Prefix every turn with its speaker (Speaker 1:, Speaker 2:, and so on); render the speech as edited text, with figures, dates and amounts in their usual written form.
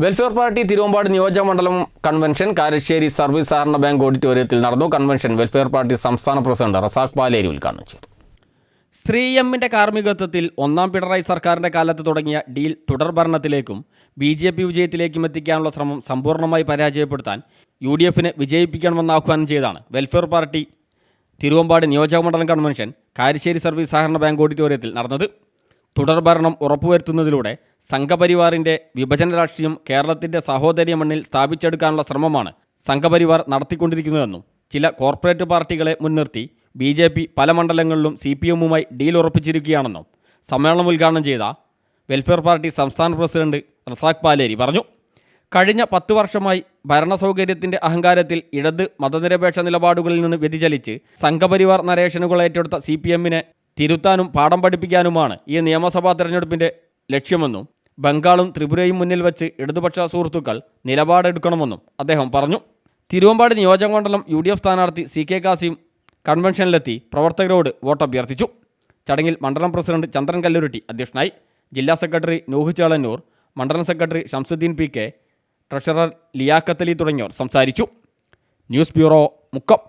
Speaker 1: Welfare party Thiruvambady നിയോജകമണ്ഡലം convention Karassery service സഹകരണ bank ഓഡിറ്റോറിയത്തിൽ നടന്നു. കൺവെൻഷൻ വെൽഫെയർ പാർട്ടി സംസ്ഥാന പ്രസിഡന്റ് റസാഖ് പാലേരി ഉദ്ഘാടനം ചെയ്തു.
Speaker 2: ശ്രീ എമ്മിൻ്റെ കാർമ്മികത്വത്തിൽ ഒന്നാം പിണറായി സർക്കാരിൻ്റെ കാലത്ത് തുടങ്ങിയ ഡീൽ തുടർഭരണത്തിലേക്കും BJP വിജയത്തിലേക്കും എത്തിക്കാനുള്ള ശ്രമം സമ്പൂർണ്ണമായി പരാജയപ്പെടുത്താൻ UDFനെ വിജയിപ്പിക്കണമെന്ന് ആഹ്വാനം ചെയ്താണ് വെൽഫെയർ പാർട്ടി തിരുവമ്പാട് നിയോജകമണ്ഡലം കൺവെൻഷൻ കാരശ്ശേരി സർവീസ് സഹകരണ ബാങ്ക് ഓഡിറ്റോറിയത്തിൽ നടന്നത്. തുടർഭരണം ഉറപ്പുവരുത്തുന്നതിലൂടെ സംഘപരിവാറിൻ്റെ വിഭജന രാഷ്ട്രീയം കേരളത്തിൻ്റെ സഹോദര്യ മണ്ണിൽ സ്ഥാപിച്ചെടുക്കാനുള്ള ശ്രമമാണ് സംഘപരിവാർ നടത്തിക്കൊണ്ടിരിക്കുന്നതെന്നും ചില കോർപ്പറേറ്റ് പാർട്ടികളെ മുൻനിർത്തി BJP പല മണ്ഡലങ്ങളിലും CPMുമായി ഡീൽ ഉറപ്പിച്ചിരിക്കുകയാണെന്നും സമ്മേളനം ഉദ്ഘാടനം ചെയ്ത വെൽഫെയർ പാർട്ടി സംസ്ഥാന പ്രസിഡന്റ് റസാഖ് പാലേരി പറഞ്ഞു. കഴിഞ്ഞ 10 വർഷമായി ഭരണസൗകര്യത്തിൻ്റെ അഹങ്കാരത്തിൽ ഇടത് മതനിരപേക്ഷ നിലപാടുകളിൽ നിന്ന് വ്യതിചലിച്ച് സംഘപരിവാർ നരേഷനുകൾ ഏറ്റെടുത്ത CPMനെ തിരുത്താനും പാഠം പഠിപ്പിക്കാനുമാണ് ഈ നിയമസഭാ തെരഞ്ഞെടുപ്പിൻ്റെ ലക്ഷ്യമെന്നും ബംഗാളും ത്രിപുരയും മുന്നിൽ വച്ച് ഇടതുപക്ഷ സുഹൃത്തുക്കൾ നിലപാടെടുക്കണമെന്നും അദ്ദേഹം പറഞ്ഞു. തിരുവമ്പാട് നിയോജകമണ്ഡലം UDF സ്ഥാനാർത്ഥി CK കാസിം കൺവെൻഷനിലെത്തി പ്രവർത്തകരോട് വോട്ടഭ്യർത്ഥിച്ചു. ചടങ്ങിൽ മണ്ഡലം പ്രസിഡന്റ് ചന്ദ്രൻ കല്ലുരുട്ടി അധ്യക്ഷനായി. ജില്ലാ സെക്രട്ടറി നൂഹ് ചേളന്നൂർ, മണ്ഡലം secretary Shamsuddin PK, treasurer Liyakath Ali തുടങ്ങിയവർ സംസാരിച്ചു. News bureau, Mukkam.